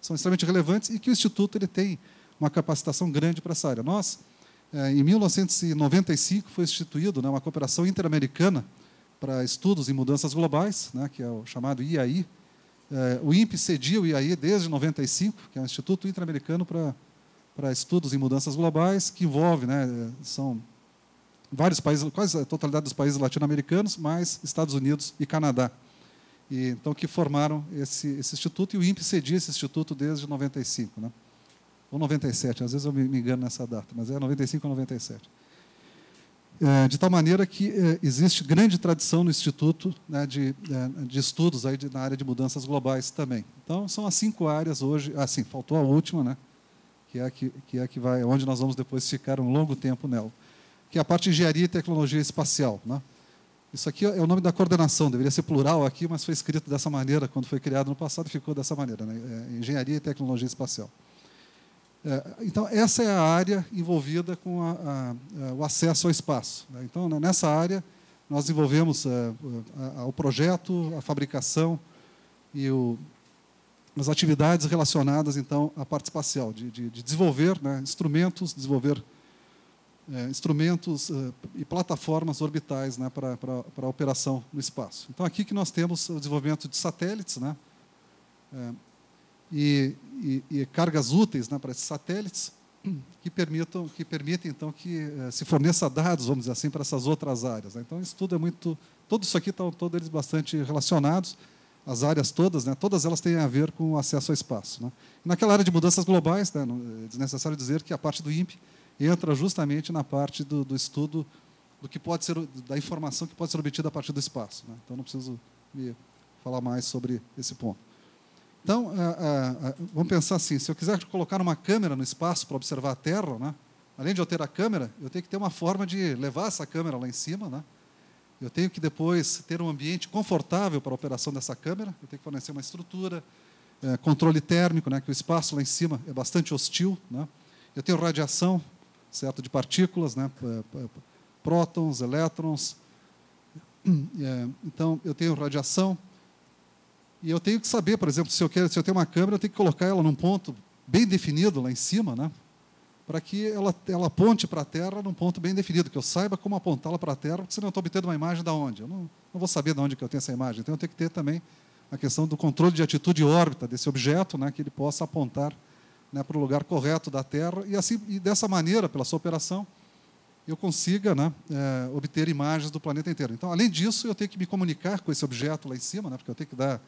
são extremamente relevantes e que o Instituto ele tem uma capacitação grande para essa área. Nós, em 1995, foi instituído, né, uma cooperação interamericana para estudos em mudanças globais, né, que é o chamado IAI. O INPE cedia o IAI desde 95, que é um Instituto Interamericano para Estudos em Mudanças Globais, que envolve, né, são vários países, quase a totalidade dos países latino-americanos, mais Estados Unidos e Canadá. Então, que formaram esse instituto, e o INPE cedia esse instituto desde 95, né? Ou 97, às vezes eu me engano nessa data, mas é 95 ou 97. De tal maneira que existe grande tradição no Instituto, né, de estudos aí na área de mudanças globais também. Então, são as 5 áreas hoje. Sim, faltou a última, né, que é que vai, onde nós vamos depois ficar um longo tempo nela, que é a parte de engenharia e tecnologia espacial, né? Isso aqui é o nome da coordenação, deveria ser plural aqui, mas foi escrito dessa maneira, quando foi criado no passado, ficou dessa maneira, né? Engenharia e tecnologia espacial. Então, essa é a área envolvida com o acesso ao espaço, né? Então, nessa área, nós desenvolvemos o projeto, a fabricação e as atividades relacionadas, então, à parte espacial, de desenvolver, né, instrumentos, desenvolver instrumentos e plataformas orbitais, né, para a operação no espaço. Então, aqui que nós temos o desenvolvimento de satélites, né, e cargas úteis, né, para esses satélites que permitem então, que se forneça dados, vamos dizer assim, para essas outras áreas, né? Então, isso tudo é muito... Tudo isso aqui estão todos eles bastante relacionados, as áreas todas, né, todas elas têm a ver com o acesso ao espaço, né? E naquela área de mudanças globais, né, é desnecessário dizer que a parte do INPE entra justamente na parte do estudo do que pode ser, da informação que pode ser obtida a partir do espaço, né? Então, não preciso me falar mais sobre esse ponto. Então, vamos pensar assim, se eu quiser colocar uma câmera no espaço para observar a Terra, né, além de eu ter a câmera, eu tenho que ter uma forma de levar essa câmera lá em cima, né? Eu tenho que depois ter um ambiente confortável para a operação dessa câmera, eu tenho que fornecer uma estrutura, controle térmico, né, que o espaço lá em cima é bastante hostil, né? Eu tenho radiação, certo, de partículas, né, prótons, elétrons. Então, eu tenho radiação. E eu tenho que saber, por exemplo, se eu tenho uma câmera, eu tenho que colocar ela num ponto bem definido lá em cima, né, para que ela aponte para a Terra num ponto bem definido, que eu saiba como apontá-la para a Terra, porque senão eu estou obtendo uma imagem de onde? Eu não vou saber de onde que eu tenho essa imagem. Então, eu tenho que ter também a questão do controle de atitude e órbita desse objeto, né, que ele possa apontar, né, para o lugar correto da Terra, e dessa maneira, pela sua operação, eu consiga, né, obter imagens do planeta inteiro. Então, além disso, eu tenho que me comunicar com esse objeto lá em cima, né, porque eu tenho que dar...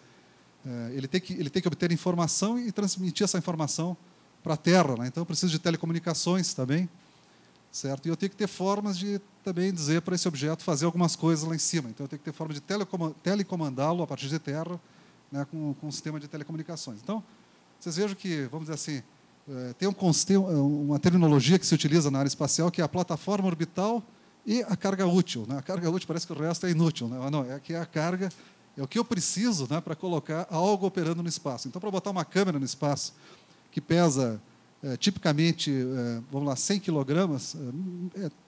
ele tem que obter informação e transmitir essa informação para a Terra, né? Então, eu preciso de telecomunicações também, certo? E eu tenho que ter formas de também dizer para esse objeto fazer algumas coisas lá em cima. Então, eu tenho que ter forma de telecomandá-lo a partir de terra, né, com um sistema de telecomunicações. Então, vocês vejam que, vamos dizer assim, tem uma terminologia que se utiliza na área espacial, que é a plataforma orbital e a carga útil, né? A carga útil parece que o resto é inútil, né? Não, é que a carga é o que eu preciso, né, para colocar algo operando no espaço. Então, para botar uma câmera no espaço que pesa, tipicamente, vamos lá, 100 quilogramas,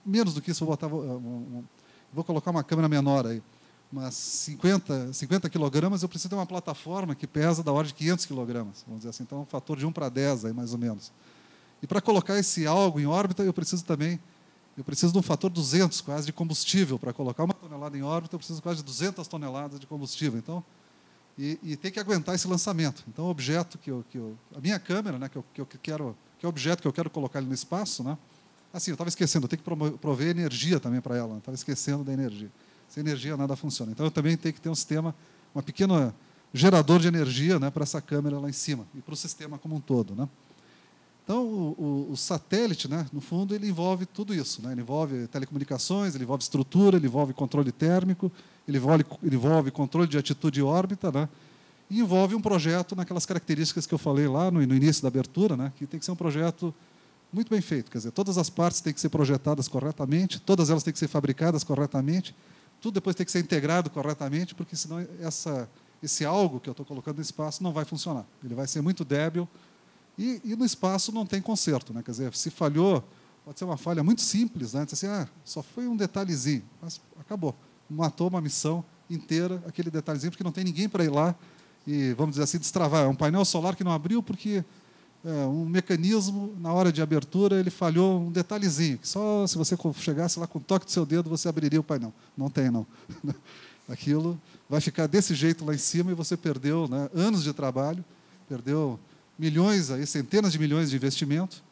menos do que isso, vou colocar uma câmera menor aí, mas 50 quilogramas, eu preciso ter uma plataforma que pesa da ordem de 500 quilogramas, vamos dizer assim. Então, é um fator de 1 para 10, aí, mais ou menos. E para colocar esse algo em órbita, eu preciso de um fator 200 quase de combustível. Para colocar 1 tonelada em órbita, eu preciso quase de 200 toneladas de combustível. Então, e tem que aguentar esse lançamento. Então, o objeto a minha câmera, né, que é o objeto que eu quero colocar ali no espaço, né? Assim, eu estava esquecendo, eu tenho que prover energia também para ela. Estava esquecendo da energia. Sem energia nada funciona. Então, eu também tenho que ter um sistema, uma pequena gerador de energia, né, para essa câmera lá em cima e para o sistema como um todo, né? Então, o satélite, né, no fundo, ele envolve tudo isso, né? Ele envolve telecomunicações, ele envolve estrutura, ele envolve controle térmico, ele envolve controle de atitude e órbita, né? E envolve um projeto naquelas características que eu falei lá no início da abertura, né, que tem que ser um projeto muito bem feito. Quer dizer, todas as partes têm que ser projetadas corretamente, todas elas têm que ser fabricadas corretamente, tudo depois tem que ser integrado corretamente, porque senão esse algo que eu estou colocando no espaço não vai funcionar. Ele vai ser muito débil. E no espaço não tem conserto, né? Quer dizer, se falhou, pode ser uma falha muito simples, né? Diz assim, só foi um detalhezinho, mas acabou. Matou uma missão inteira, aquele detalhezinho, porque não tem ninguém para ir lá e, vamos dizer assim, destravar. É um painel solar que não abriu porque um mecanismo, na hora de abertura, ele falhou um detalhezinho, que só se você chegasse lá com o toque do seu dedo, você abriria o painel. Não tem, não. Aquilo vai ficar desse jeito lá em cima e você perdeu, né, anos de trabalho, perdeu milhões, aí, centenas de milhões de investimento,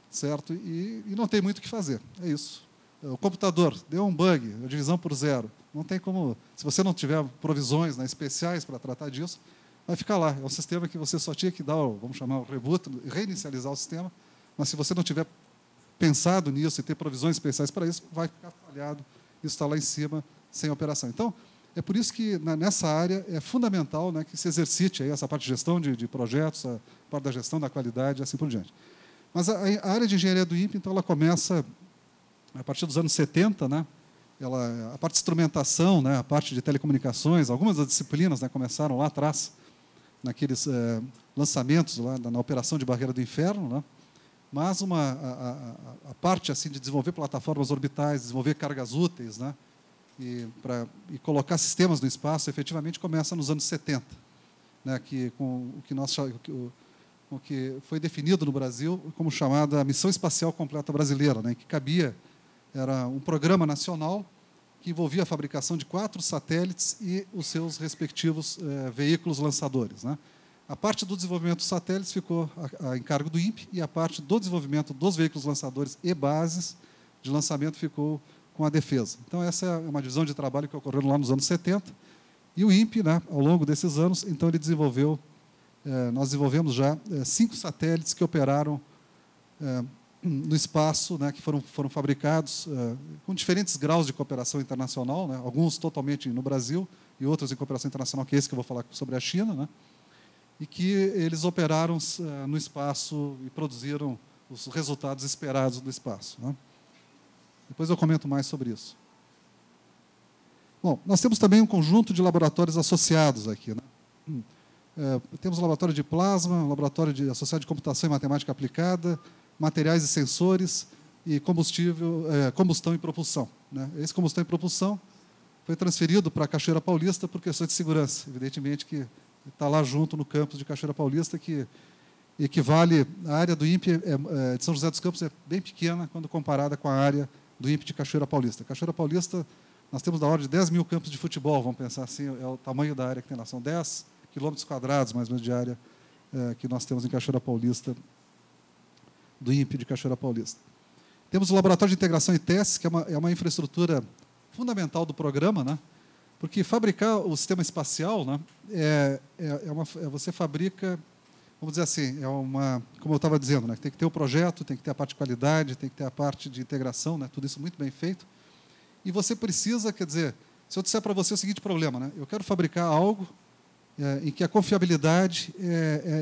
certo? E não tem muito o que fazer. É isso. O computador deu um bug, a divisão por zero. Não tem como, se você não tiver provisões, né, especiais para tratar disso, vai ficar lá. É um sistema que você só tinha que dar, vamos chamar, o reboot, reinicializar o sistema, mas se você não tiver pensado nisso e ter provisões especiais para isso, vai ficar falhado, isso está lá em cima, sem operação. Então, é por isso que nessa área é fundamental, né, que se exercite aí essa parte de gestão de projetos, a parte da gestão da qualidade e assim por diante. Mas a área de engenharia do INPE, então, ela começa a partir dos anos 70, né, a parte de instrumentação, né, a parte de telecomunicações, algumas das disciplinas, né, começaram lá atrás, naqueles lançamentos lá na Operação de Barreira do Inferno, né? Mas a parte assim de desenvolver plataformas orbitais, desenvolver cargas úteis, né? E colocar sistemas no espaço, efetivamente começa nos anos 70, né? Com o que foi definido no Brasil como chamada Missão Espacial Completa Brasileira, né? Que era um programa nacional que envolvia a fabricação de 4 satélites e os seus respectivos veículos lançadores, né? A parte do desenvolvimento dos satélites ficou a encargo do INPE e a parte do desenvolvimento dos veículos lançadores e bases de lançamento ficou com a defesa. Então, essa é uma divisão de trabalho que ocorreu lá nos anos 70. E o INPE, né, ao longo desses anos, então, ele desenvolveu, nós desenvolvemos já 5 satélites que operaram no espaço, né, que foram fabricados com diferentes graus de cooperação internacional, né, alguns totalmente no Brasil e outros em cooperação internacional, que é esse que eu vou falar sobre a China, né, e que eles operaram no espaço e produziram os resultados esperados do espaço, né. Depois eu comento mais sobre isso. Bom, nós temos também um conjunto de laboratórios associados aqui, né. Temos o laboratório de plasma, o laboratório associado de computação e matemática aplicada, materiais e sensores e combustão e propulsão, né? Esse combustão e propulsão foi transferido para a Cachoeira Paulista por questões de segurança. Evidentemente que está lá junto no campus de Cachoeira Paulista, que equivale, a área do INPE de São José dos Campos é bem pequena quando comparada com a área do INPE de Cachoeira Paulista. Cachoeira Paulista, nós temos da ordem de 10 mil campos de futebol, vamos pensar assim, é o tamanho da área que tem lá. São 10 quilômetros quadrados, mais ou menos, de área que nós temos em Cachoeira Paulista, do INPE de Cachoeira Paulista. Temos o Laboratório de Integração e Testes, que é uma infraestrutura fundamental do programa, né? Porque fabricar o sistema espacial, né, você fabrica, vamos dizer assim, como eu estava dizendo, né, tem que ter o projeto, tem que ter a parte de qualidade, tem que ter a parte de integração, né, tudo isso muito bem feito. E você precisa, quer dizer, se eu disser para você o seguinte problema, né, eu quero fabricar algo em que a confiabilidade,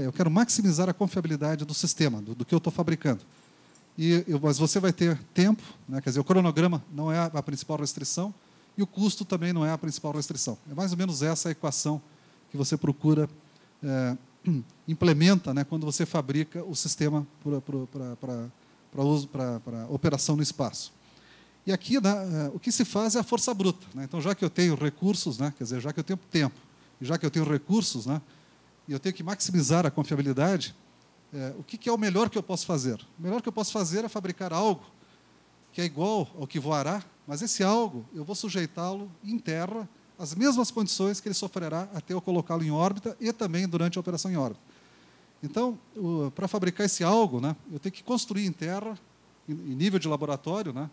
eu quero maximizar a confiabilidade do sistema, do que eu estou fabricando. Mas você vai ter tempo, né, quer dizer, o cronograma não é a principal restrição e o custo também não é a principal restrição. É mais ou menos essa a equação que você procura, implementa, né, quando você fabrica o sistema para operação no espaço. E aqui, né, o que se faz é a força bruta, né? Então, já que eu tenho recursos, né, quer dizer, já que eu tenho tempo, e já que eu tenho recursos, né, e eu tenho que maximizar a confiabilidade, o que é o melhor que eu posso fazer? O melhor que eu posso fazer é fabricar algo que é igual ao que voará, mas esse algo eu vou sujeitá-lo em terra às mesmas condições que ele sofrerá até eu colocá-lo em órbita e também durante a operação em órbita. Então, para fabricar esse algo, né, eu tenho que construir em terra, em nível de laboratório, né,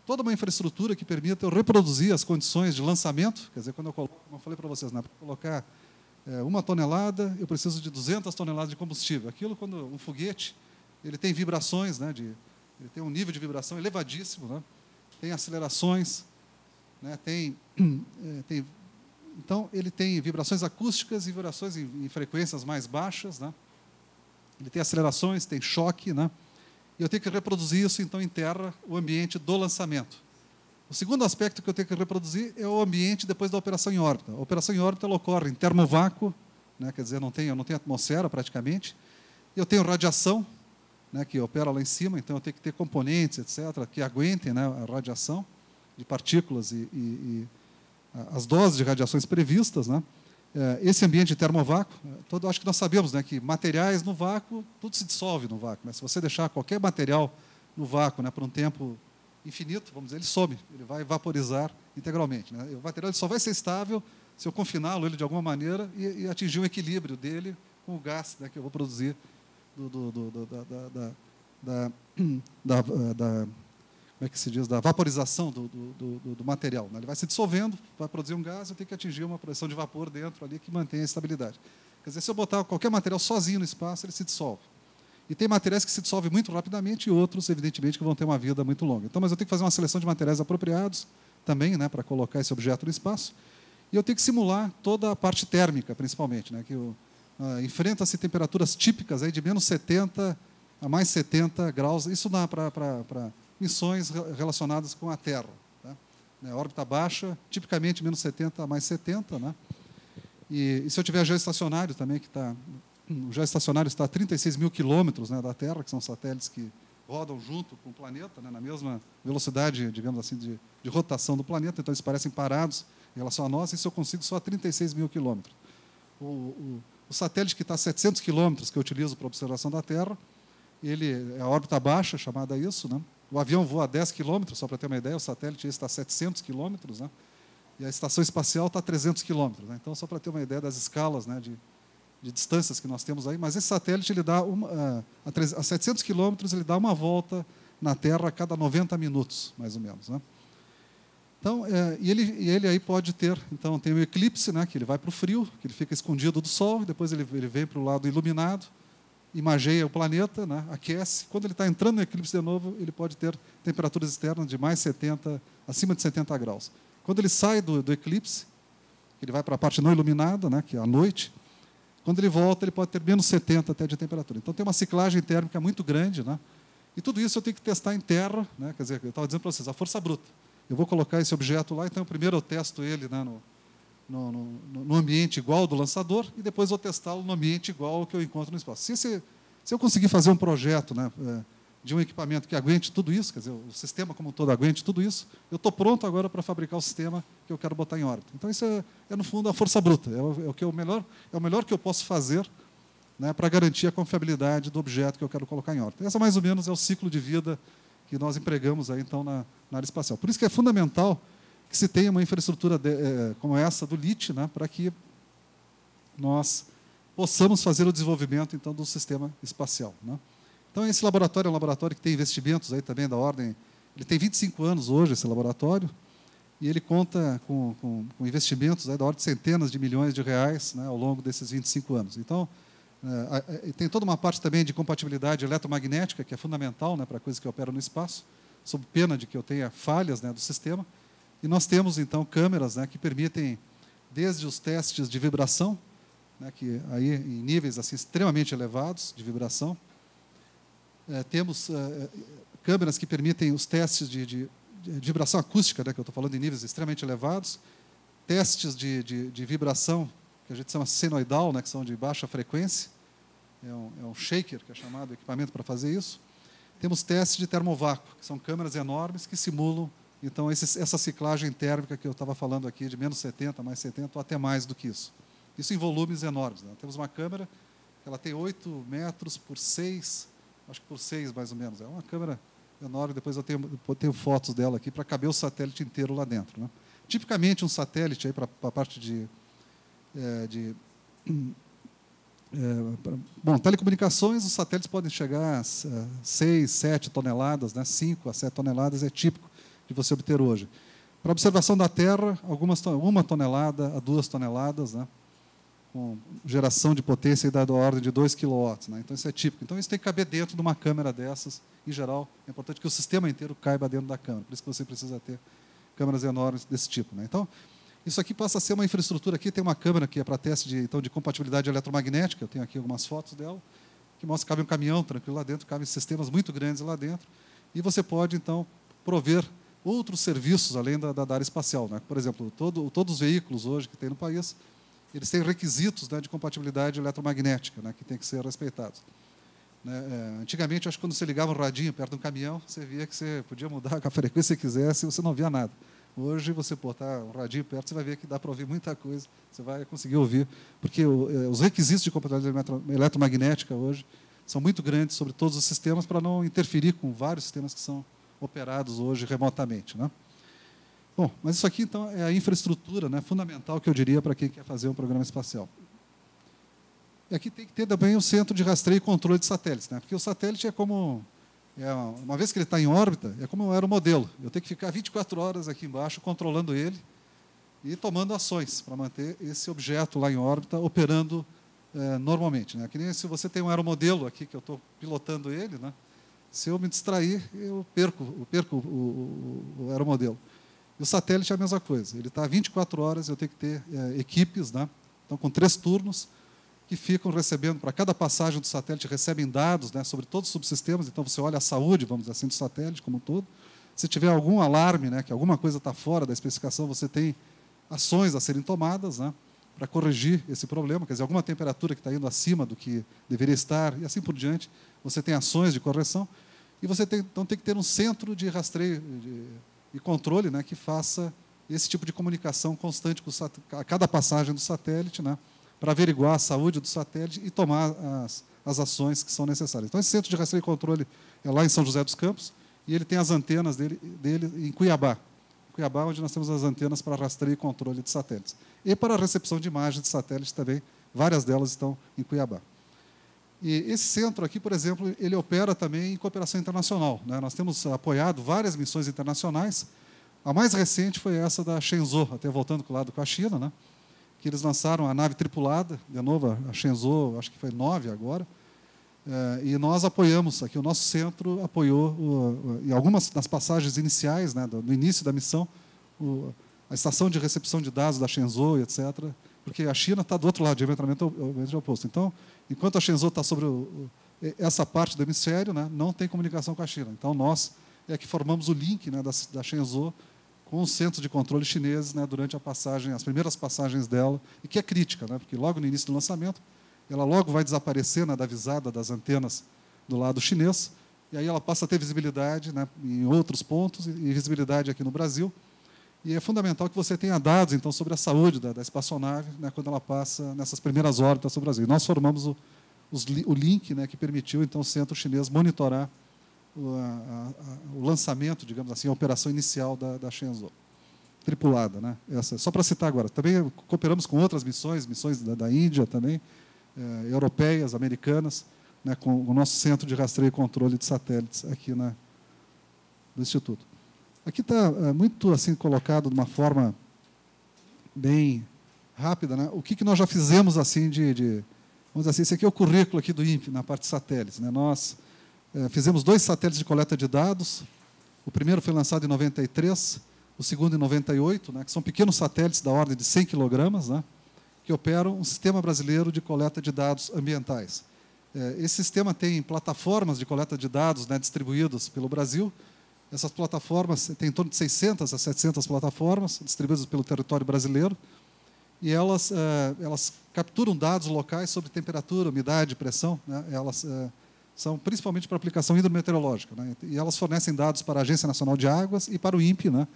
toda uma infraestrutura que permita eu reproduzir as condições de lançamento. Quer dizer, quando eu coloco, como eu falei para vocês, né, para colocar 1 tonelada, eu preciso de 200 toneladas de combustível. Aquilo, quando um foguete, ele tem vibrações, né, ele tem um nível de vibração elevadíssimo, né, tem acelerações, né, então, ele tem vibrações acústicas e vibrações em frequências mais baixas, né, ele tem acelerações, tem choque, né, e eu tenho que reproduzir isso, então, em terra, o ambiente do lançamento. O segundo aspecto que eu tenho que reproduzir é o ambiente depois da operação em órbita. A operação em órbita ela ocorre em termovácuo, né, quer dizer, eu não tenho atmosfera praticamente, eu tenho radiação, né, que opera lá em cima, então eu tenho que ter componentes, etc., que aguentem, né, a radiação de partículas e as doses de radiações previstas, né. Esse ambiente de termovácuo, acho que nós sabemos, né, que materiais no vácuo, tudo se dissolve no vácuo. Né? Se você deixar qualquer material no vácuo, né, por um tempo infinito, vamos dizer, ele some, ele vai vaporizar integralmente. Né? O material ele só vai ser estável se eu confiná-lo ele de alguma maneira e atingir um equilíbrio dele com o gás, né, que eu vou produzir como é que se diz, da vaporização do material. Né? Ele vai se dissolvendo, vai produzir um gás, eu tenho que atingir uma pressão de vapor dentro ali que mantém a estabilidade. Quer dizer, se eu botar qualquer material sozinho no espaço, ele se dissolve. E tem materiais que se dissolvem muito rapidamente e outros, evidentemente, que vão ter uma vida muito longa. Então, mas eu tenho que fazer uma seleção de materiais apropriados também, né, para colocar esse objeto no espaço. E eu tenho que simular toda a parte térmica, principalmente, né, que enfrenta-se temperaturas típicas aí de menos 70 a mais 70 graus. Isso dá para missões relacionadas com a Terra. Tá? Órbita baixa, tipicamente menos 70 a mais 70. Né? E se eu tiver geoestacionário também, o geoestacionário está a 36 mil quilômetros, né, da Terra, que são satélites que rodam junto com o planeta, né, na mesma velocidade, digamos assim, de rotação do planeta, então eles parecem parados em relação a nós, isso eu consigo só a 36 mil quilômetros. O satélite que está a 700 quilômetros, que eu utilizo para observação da Terra, ele é a órbita baixa, chamada isso. Né? O avião voa a 10 quilômetros, só para ter uma ideia, o satélite está a 700 quilômetros, né? E a estação espacial está a 300 quilômetros. Né? Então, só para ter uma ideia das escalas, né, de distâncias que nós temos aí, mas esse satélite ele dá a 700 quilômetros ele dá uma volta na Terra a cada 90 minutos, mais ou menos. Né? Então, e ele aí pode ter, então tem o eclipse, né, que ele vai para o frio, que ele fica escondido do Sol, e depois ele vem para o lado iluminado, imageia o planeta, né, aquece. Quando ele está entrando no eclipse de novo, ele pode ter temperaturas externas de mais 70, acima de 70 graus. Quando ele sai do eclipse, ele vai para a parte não iluminada, né, que é a noite. Quando ele volta, ele pode ter menos 70 até de temperatura. Então, tem uma ciclagem térmica muito grande. Né? E tudo isso eu tenho que testar em terra. Né? Quer dizer, eu estava dizendo para vocês, a força bruta. Eu vou colocar esse objeto lá, então, primeiro eu testo ele, né, no ambiente igual ao do lançador e depois vou testá-lo no ambiente igual ao que eu encontro no espaço. Se eu conseguir fazer um projeto, né, de um equipamento que aguente tudo isso, quer dizer, o sistema como um todo aguente tudo isso, eu estou pronto agora para fabricar o sistema que eu quero botar em órbita. Então, isso é no fundo, a força bruta. É o melhor que eu posso fazer, né, para garantir a confiabilidade do objeto que eu quero colocar em órbita. Essa, mais ou menos, é o ciclo de vida que nós empregamos aí, então, na área espacial. Por isso que é fundamental que se tenha uma infraestrutura como essa do LIT, né, para que nós possamos fazer o desenvolvimento, então, do sistema espacial. Né? Então, esse laboratório é um laboratório que tem investimentos aí também da ordem... Ele tem 25 anos hoje, esse laboratório, e ele conta com investimentos aí da ordem de centenas de milhões de reais, né, ao longo desses 25 anos. Então, tem toda uma parte também de compatibilidade eletromagnética, que é fundamental, né, para coisas que operam no espaço, sob pena de que eu tenha falhas, né, do sistema. E nós temos, então, câmeras, né, que permitem, desde os testes de vibração, né, que aí em níveis assim, extremamente elevados de vibração, temos câmeras que permitem os testes de vibração acústica, né, que eu estou falando em níveis extremamente elevados, testes de vibração, que a gente chama senoidal, né, que são de baixa frequência, é um shaker, que é chamado equipamento para fazer isso. Temos testes de termovácuo, que são câmeras enormes que simulam, então, essa ciclagem térmica que eu estava falando aqui, de menos 70, mais 70, ou até mais do que isso. Isso em volumes enormes. Né? Temos uma câmera, ela tem 8 metros por 6, acho que por 6 mais ou menos. É uma câmera enorme, depois eu tenho fotos dela aqui para caber o satélite inteiro lá dentro. Né? Tipicamente, um satélite, para a parte bom, telecomunicações, os satélites podem chegar a 6, 7 toneladas, né? 5 a 7 toneladas é típico de você obter hoje. Para observação da Terra, 1 tonelada a 2 toneladas, né? Com geração de potência da ordem de 2 kW. Né? Então, isso é típico. Então, isso tem que caber dentro de uma câmera dessas. Em geral, é importante que o sistema inteiro caiba dentro da câmera. Por isso que você precisa ter câmeras enormes desse tipo. Né? Então, isso aqui passa a ser uma infraestrutura. Aqui tem uma câmera que é para teste de compatibilidade eletromagnética. Eu tenho aqui algumas fotos dela, que mostra que cabe um caminhão tranquilo lá dentro, cabem sistemas muito grandes lá dentro. E você pode, então, prover outros serviços além da área espacial. Né? Por exemplo, todos os veículos hoje que tem no país, eles têm requisitos, né, de compatibilidade eletromagnética, né, que tem que ser respeitados. Né? Antigamente, acho que quando você ligava um radinho perto de um caminhão, você via que você podia mudar a frequência que quisesse e você não via nada. Hoje, você botar o radinho perto, você vai ver que dá para ouvir muita coisa, você vai conseguir ouvir, porque os requisitos de compatibilidade eletromagnética hoje são muito grandes sobre todos os sistemas para não interferir com vários sistemas que são operados hoje remotamente, né? Bom, mas isso aqui, então, é a infraestrutura, né, fundamental, que eu diria, para quem quer fazer um programa espacial. E aqui tem que ter também o centro de rastreio e controle de satélites, né? Porque o satélite é como... uma vez que ele está em órbita, é como era o modelo. Eu tenho que ficar 24 horas aqui embaixo controlando ele e tomando ações para manter esse objeto lá em órbita operando normalmente, né? Que nem se você tem um aeromodelo aqui, que eu estou pilotando ele, né? Se eu me distrair, eu perco o aeromodelo. E o satélite é a mesma coisa. Ele está 24 horas, eu tenho que ter equipes, né? Então, com 3 turnos, que ficam recebendo, para cada passagem do satélite, recebem dados, né, sobre todos os subsistemas. Então, você olha a saúde, vamos dizer assim, do satélite como um todo. Se tiver algum alarme, né, que alguma coisa está fora da especificação, você tem ações a serem tomadas, né, para corrigir esse problema. Quer dizer, alguma temperatura que está indo acima do que deveria estar, e assim por diante, você tem ações de correção. E você então tem que ter um centro de rastreio e controle, né, que faça esse tipo de comunicação constante com a cada passagem do satélite, né, para averiguar a saúde do satélite e tomar as ações que são necessárias. Então, esse centro de rastreio e controle é lá em São José dos Campos, e ele tem as antenas dele em Cuiabá. Cuiabá, onde nós temos as antenas para rastreio e controle de satélites. E para a recepção de imagens de satélites também, várias delas estão em Cuiabá. E esse centro aqui, por exemplo, ele opera também em cooperação internacional, né? Nós temos apoiado várias missões internacionais. A mais recente foi essa da Shenzhou, até voltando com o lado com a China, né? Que eles lançaram a nave tripulada, de novo, a Shenzhou, acho que foi 9 agora, e nós apoiamos, aqui o nosso centro apoiou, em algumas das passagens iniciais, né, no início da missão, a estação de recepção de dados da Shenzhou, etc., porque a China está do outro lado, diametralmente oposto. Então, enquanto a Shenzhou está sobre essa parte do hemisfério, né, não tem comunicação com a China. Então, nós é que formamos o link, né, da Shenzhou com os centros de controle chineses, né, durante a passagem, as primeiras passagens dela, e que é crítica, né, porque logo no início do lançamento, ela logo vai desaparecer, né, da visada das antenas do lado chinês, e aí ela passa a ter visibilidade, né, em outros pontos e visibilidade aqui no Brasil. E é fundamental que você tenha dados, então, sobre a saúde da espaçonave, né, quando ela passa nessas primeiras órbitas sobre o Brasil. E nós formamos o link, né, que permitiu, então, o centro chinês monitorar o lançamento, digamos assim, a operação inicial da Shenzhou, tripulada, né? Só para citar agora. Também cooperamos com outras missões da Índia também, europeias, americanas, né, com o nosso centro de rastreio e controle de satélites aqui no Instituto. Aqui está muito assim colocado de uma forma bem rápida, né, o que nós já fizemos assim vamos dizer assim, esse aqui é o currículo aqui do INPE na parte de satélites, né? Nós fizemos 2 satélites de coleta de dados. O primeiro foi lançado em 93, o segundo em 98, né, que são pequenos satélites da ordem de 100 kg, né, que operam um sistema brasileiro de coleta de dados ambientais. Esse sistema tem plataformas de coleta de dados, né, distribuídas pelo Brasil. Essas plataformas, tem em torno de 600 a 700 plataformas distribuídas pelo território brasileiro, e elas capturam dados locais sobre temperatura, umidade, pressão, né, elas são principalmente para aplicação hidrometeorológica, né? E elas fornecem dados para a Agência Nacional de Águas e para o INPE, né?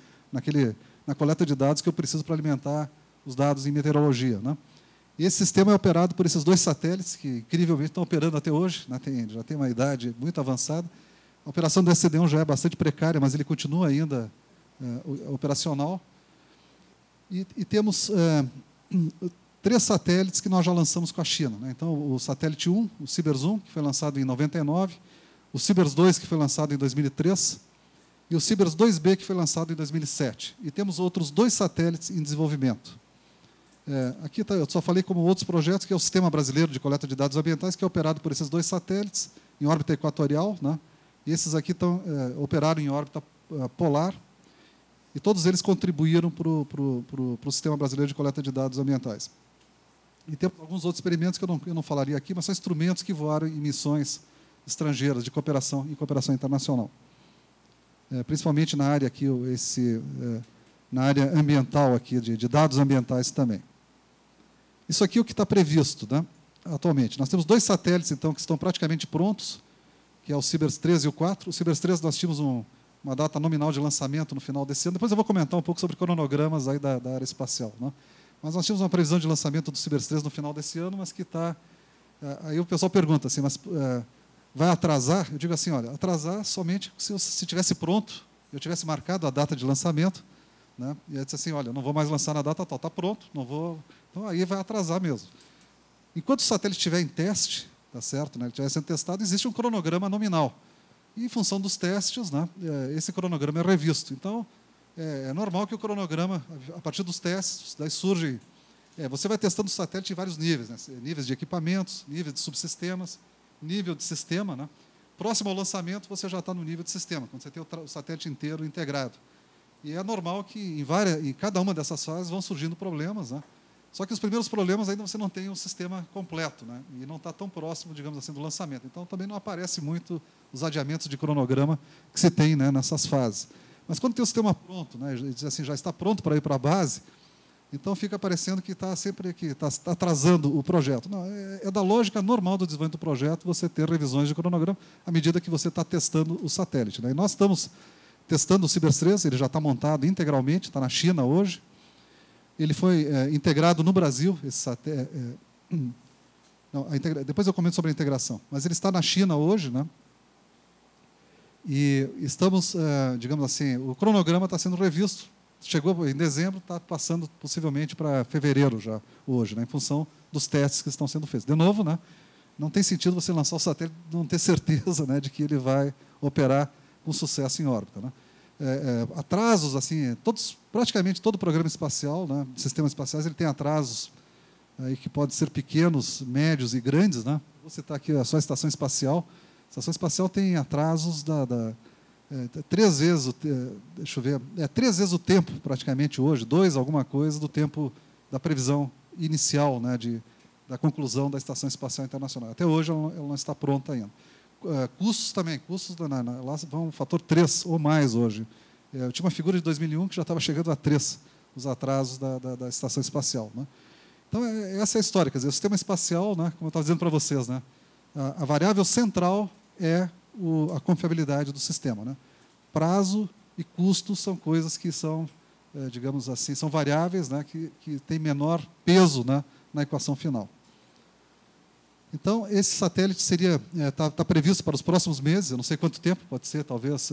Na coleta de dados que eu preciso para alimentar os dados em meteorologia, né? E esse sistema é operado por esses 2 satélites, que incrivelmente estão operando até hoje, né? Já tem uma idade muito avançada. A operação do SCD-1 já é bastante precária, mas ele continua ainda operacional. E temos 3 satélites que nós já lançamos com a China, né? Então, o satélite 1, o CIBERS-1, que foi lançado em 99, o CIBERS-2, que foi lançado em 2003, e o CIBERS-2B, que foi lançado em 2007. E temos outros 2 satélites em desenvolvimento. Aqui eu só falei como outros projetos, que é o Sistema Brasileiro de Coleta de Dados Ambientais, que é operado por esses 2 satélites, em órbita equatorial, né? E esses aqui operaram em órbita polar, e todos eles contribuíram para o Sistema Brasileiro de Coleta de Dados Ambientais. E temos alguns outros experimentos que eu não falaria aqui, mas são instrumentos que voaram em missões estrangeiras de cooperação e cooperação internacional. Principalmente na área aqui, na área ambiental aqui, de dados ambientais também. Isso aqui é o que está previsto, né, atualmente. Nós temos 2 satélites, então, que estão praticamente prontos, que é o CIBERS 3 e o 4. O CIBERS 3 nós tínhamos uma data nominal de lançamento no final desse ano. Depois eu vou comentar um pouco sobre cronogramas aí da área espacial, né? Mas nós tínhamos uma previsão de lançamento do Cibers 3 no final desse ano, mas que está... Aí o pessoal pergunta assim, mas vai atrasar? Eu digo assim, olha, atrasar somente se estivesse pronto, eu tivesse marcado a data de lançamento, né? E aí disse assim, olha, não vou mais lançar na data tal, está pronto, não vou... Então aí vai atrasar mesmo. Enquanto o satélite estiver em teste, tá certo, né, ele estiver sendo testado, existe um cronograma nominal. E, em função dos testes, né, esse cronograma é revisto. Então, é normal que o cronograma, a partir dos testes, daí surge... você vai testando o satélite em vários níveis, né, níveis de equipamentos, níveis de subsistemas, nível de sistema, né. Próximo ao lançamento, você já está no nível de sistema, quando você tem o satélite inteiro integrado. E é normal que, em cada uma dessas fases, vão surgindo problemas, né. Só que os primeiros problemas ainda você não tem o sistema completo, né, e não está tão próximo, digamos assim, do lançamento. Então, também não aparece muito os adiamentos de cronograma que se tem, né, nessas fases. Mas quando tem o sistema pronto, né, diz assim, já está pronto para ir para a base, então fica parecendo que está sempre que está atrasando o projeto. Não, é da lógica normal do desenvolvimento do projeto você ter revisões de cronograma à medida que você está testando o satélite, né. E nós estamos testando o Cibers 3, ele já está montado integralmente, está na China hoje. Ele foi integrado no Brasil, esse satélite... depois eu comento sobre a integração. Mas ele está na China hoje, né? E estamos, digamos assim, o cronograma está sendo revisto. Chegou em dezembro, está passando possivelmente para fevereiro já, hoje, né? Em função dos testes que estão sendo feitos. De novo, né? Não tem sentido você lançar o satélite e não ter certeza, né, de que ele vai operar com sucesso em órbita, né? Atrasos, assim, praticamente todo o programa espacial, né, sistemas espaciais, ele tem atrasos aí que podem ser pequenos, médios e grandes, né? Vou citar aqui a sua estação espacial. A estação espacial tem atrasos 3 vezes, deixa eu ver, 3 vezes o tempo, praticamente hoje, 2 alguma coisa do tempo da previsão inicial, né, da conclusão da Estação Espacial Internacional. Até hoje ela não está pronta ainda. Custos também, custos lá vão um fator 3 ou mais hoje. Eu tinha uma figura de 2001 que já estava chegando a 3, os atrasos da estação espacial, né? Então, essa é a história. Quer dizer, o sistema espacial, né, como eu estava dizendo para vocês, né, a variável central é a confiabilidade do sistema, né? Prazo e custo são coisas que são, digamos assim, são variáveis, né, que têm menor peso, né, na equação final. Então, esse satélite está previsto para os próximos meses, eu não sei quanto tempo, pode ser talvez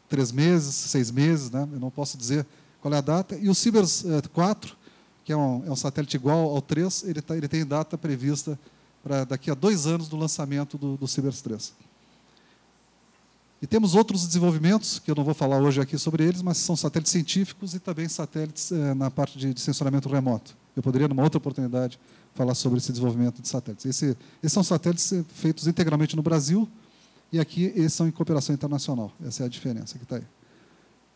3 meses, 6 meses, né? Eu não posso dizer qual é a data. E o Cibers 4, que é um satélite igual ao 3, ele tem data prevista para daqui a 2 anos do lançamento do Cibers 3. E temos outros desenvolvimentos, que eu não vou falar hoje aqui sobre eles, mas são satélites científicos e também satélites na parte de sensoramento remoto. Eu poderia, numa outra oportunidade, falar sobre esse desenvolvimento de satélites. Esses são satélites feitos integralmente no Brasil, e aqui esses são em cooperação internacional. Essa é a diferença que está aí.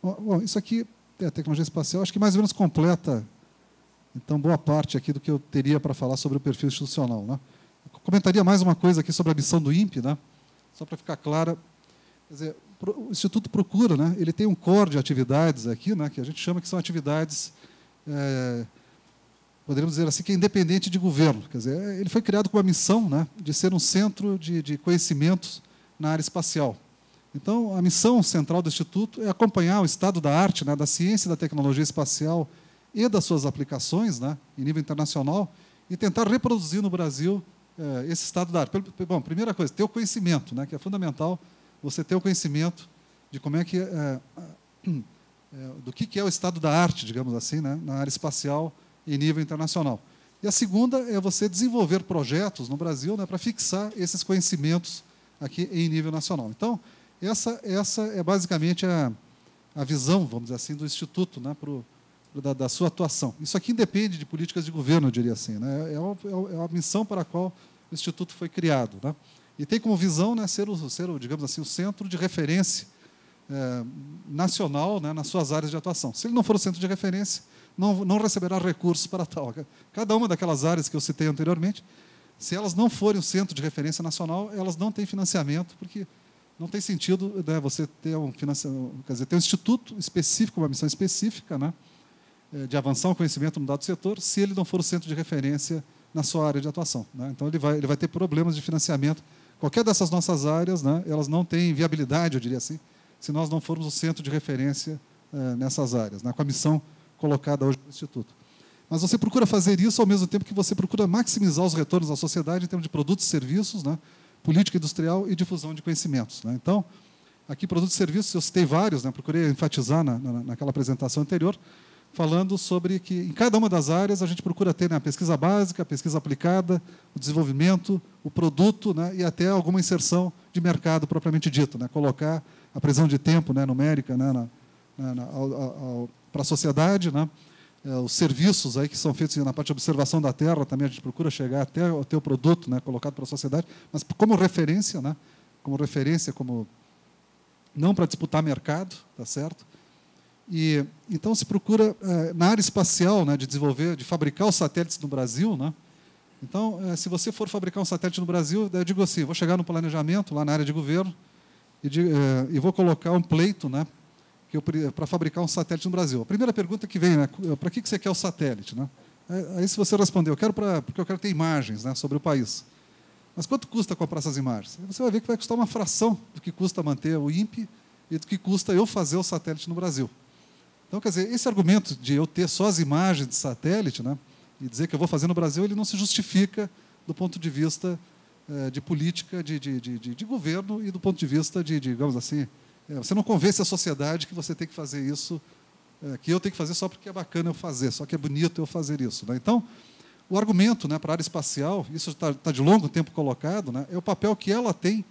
Bom, isso aqui é a tecnologia espacial, acho que mais ou menos completa, então, boa parte aqui do que eu teria para falar sobre o perfil institucional, né? Eu comentaria mais uma coisa aqui sobre a missão do INPE, né? Só para ficar clara. Quer dizer, o Instituto procura, né? Ele tem um core de atividades aqui, né, que a gente chama que são atividades... poderíamos dizer assim, que é independente de governo. Quer dizer, ele foi criado com a missão, né, de ser um centro de conhecimentos na área espacial. Então, a missão central do Instituto é acompanhar o estado da arte, né, da ciência e da tecnologia espacial e das suas aplicações, né, em nível internacional, e tentar reproduzir no Brasil esse estado da arte. Bom, primeira coisa, ter o conhecimento, né, que é fundamental você ter o conhecimento de como é que... do que é o estado da arte, digamos assim, né, na área espacial em nível internacional. E a segunda é você desenvolver projetos no Brasil, né, para fixar esses conhecimentos aqui em nível nacional. Então, essa é basicamente a visão, vamos dizer assim, do Instituto, né, da sua atuação. Isso aqui independe de políticas de governo, eu diria assim, né, é a missão para a qual o Instituto foi criado, né, e tem como visão, né, ser digamos assim, o centro de referência nacional, né, nas suas áreas de atuação. Se ele não for o centro de referência, não receberá recursos para tal. Cada uma daquelas áreas que eu citei anteriormente, se elas não forem o centro de referência nacional, elas não têm financiamento, porque não tem sentido, né, você ter quer dizer, ter um instituto específico, uma missão específica, né, de avançar o conhecimento no dado setor, se ele não for o centro de referência na sua área de atuação, né? Então, ele vai ter problemas de financiamento. Qualquer dessas nossas áreas, né, elas não têm viabilidade, eu diria assim, se nós não formos o centro de referência nessas áreas, né, com a missão colocada hoje no Instituto. Mas você procura fazer isso ao mesmo tempo que você procura maximizar os retornos à sociedade em termos de produtos e serviços, né, política industrial e difusão de conhecimentos. Né. Então, aqui, produtos e serviços, eu citei vários, né, procurei enfatizar naquela apresentação anterior, falando sobre que, em cada uma das áreas, a gente procura ter, né, a pesquisa básica, a pesquisa aplicada, o desenvolvimento, o produto, né, e até alguma inserção de mercado propriamente dito, né, colocar a previsão de tempo, né, numérica, né, para a sociedade, né, os serviços aí que são feitos na parte de observação da terra, também a gente procura chegar até o produto, né, colocado para a sociedade, mas como referência, né, como não para disputar mercado, tá certo? E então se procura na área espacial, né, de desenvolver, de fabricar os satélites no Brasil, né? Então, se você for fabricar um satélite no Brasil, eu digo assim, vou chegar no planejamento lá na área de governo e vou colocar um pleito, né, para fabricar um satélite no Brasil. A primeira pergunta que vem, né, para que você quer o satélite, né? Aí se você responder, porque eu quero ter imagens, né, sobre o país. Mas quanto custa comprar essas imagens? Você vai ver que vai custar uma fração do que custa manter o INPE e do que custa eu fazer o satélite no Brasil. Então, quer dizer, esse argumento de eu ter só as imagens de satélite, né, e dizer que eu vou fazer no Brasil, ele não se justifica do ponto de vista de política, de governo e do ponto de vista digamos assim, você não convence a sociedade que você tem que fazer isso, que eu tenho que fazer só porque é bacana eu fazer, só que é bonito eu fazer isso. Né? Então, o argumento, né, para a área espacial, isso está de longo tempo colocado, né, é o papel que ela tem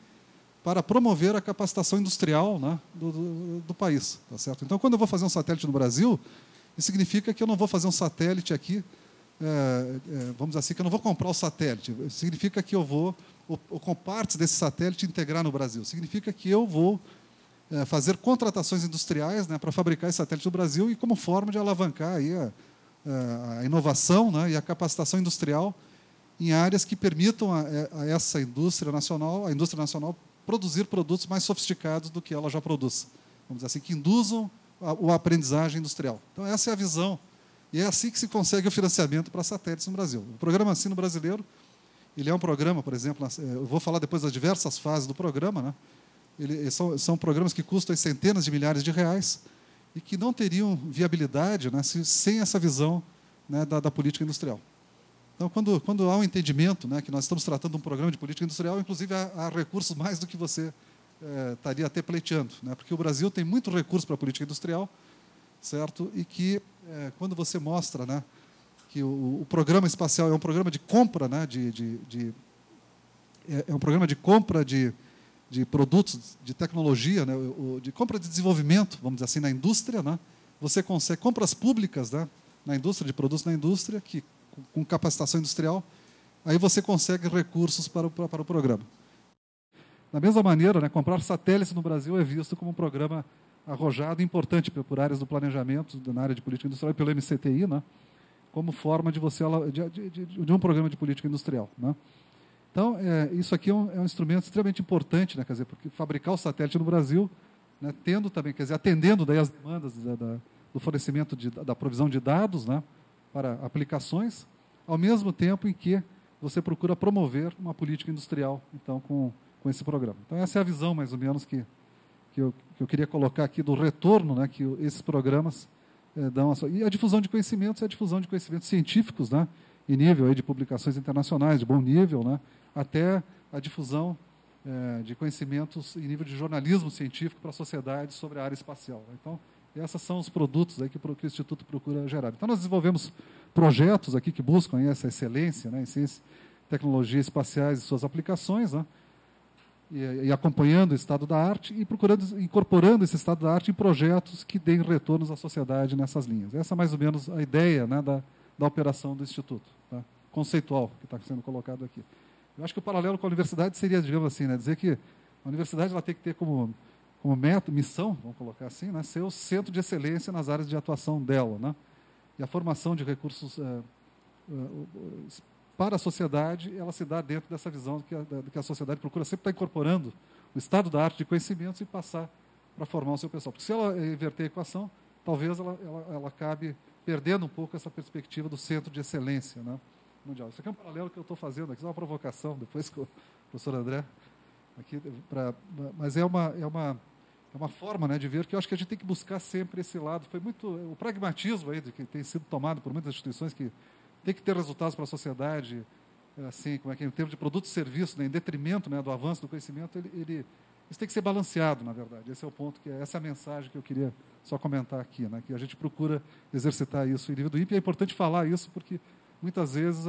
para promover a capacitação industrial, né, do país. Tá certo? Então, quando eu vou fazer um satélite no Brasil, isso significa que eu não vou fazer um satélite aqui, vamos dizer assim, que eu não vou comprar o satélite. Significa que eu vou, com partes desse satélite, integrar no Brasil. Significa que eu vou fazer contratações industriais, né, para fabricar esse satélite no Brasil e como forma de alavancar aí a inovação, né, e a capacitação industrial em áreas que permitam a essa indústria nacional, produzir produtos mais sofisticados do que ela já produz. Vamos dizer assim, que induzam a aprendizagem industrial. Então, essa é a visão. E é assim que se consegue o financiamento para satélites no Brasil. O Programa Ensino Brasileiro, ele é um programa, por exemplo, eu vou falar depois das diversas fases do programa, né? São programas que custam centenas de milhares de reais e que não teriam viabilidade, né, sem essa visão, né, da política industrial. Então, quando há um entendimento, né, que nós estamos tratando de um programa de política industrial, inclusive há recursos mais do que você estaria até pleiteando, né, porque o Brasil tem muito recurso para a política industrial, certo? E que, quando você mostra, né, que o programa espacial é um programa de compra, né, é um programa de compra de produtos, de tecnologia, né, de compra de desenvolvimento, vamos dizer assim, na indústria, né, você consegue compras públicas, né, na indústria, de produtos na indústria, que com capacitação industrial, aí você consegue recursos para o programa. Da mesma maneira, né, comprar satélites no Brasil é visto como um programa arrojado e importante por áreas do planejamento, na área de política industrial, pelo MCTI, né, como forma de um programa de política industrial. Né. Então, isso aqui é um instrumento extremamente importante, né, quer dizer, porque fabricar o satélite no Brasil, né, tendo também, quer dizer, atendendo daí as demandas do fornecimento da provisão de dados, né, para aplicações, ao mesmo tempo em que você procura promover uma política industrial, então, com esse programa. Então, essa é a visão, mais ou menos, que eu queria colocar aqui do retorno, né, que esses programas dão. E a difusão de conhecimentos é a difusão de conhecimentos científicos, né, em nível aí de publicações internacionais, de bom nível, né, até a difusão de conhecimentos em nível de jornalismo científico para a sociedade sobre a área espacial. Então, esses são os produtos aí que o Instituto procura gerar. Então, nós desenvolvemos projetos aqui que buscam aí essa excelência, né, em ciência, tecnologia espaciais e suas aplicações, né, e acompanhando o estado da arte e incorporando esse estado da arte em projetos que deem retornos à sociedade nessas linhas. Essa é mais ou menos a ideia, né, da operação do Instituto, tá, conceitual, que está sendo colocado aqui. Eu acho que o paralelo com a universidade seria, digamos assim, né, dizer que a universidade ela tem que ter como missão, vamos colocar assim, né, ser o centro de excelência nas áreas de atuação dela, né, e a formação de recursos para a sociedade, ela se dá dentro dessa visão que a sociedade procura sempre estar incorporando o estado da arte de conhecimentos e passar para formar o seu pessoal. Porque se ela inverter a equação, talvez ela acabe perdendo um pouco essa perspectiva do centro de excelência, né, mundial. Isso aqui é um paralelo que eu estou fazendo aqui, é uma provocação, depois com o professor André, aqui, mas é uma é uma forma, né, de ver que eu acho que a gente tem que buscar sempre esse lado. Foi muito o pragmatismo aí que tem sido tomado por muitas instituições que tem que ter resultados para a sociedade, assim, como é que em termos de produto e serviço, né, em detrimento, né, do avanço do conhecimento, isso tem que ser balanceado, na verdade. Esse é o ponto, essa é a mensagem que eu queria só comentar aqui, né, que a gente procura exercitar isso em nível do INPE. É importante falar isso porque muitas vezes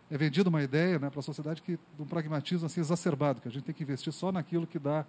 é vendida uma ideia, né, para a sociedade de um pragmatismo assim exacerbado, que a gente tem que investir só naquilo que dá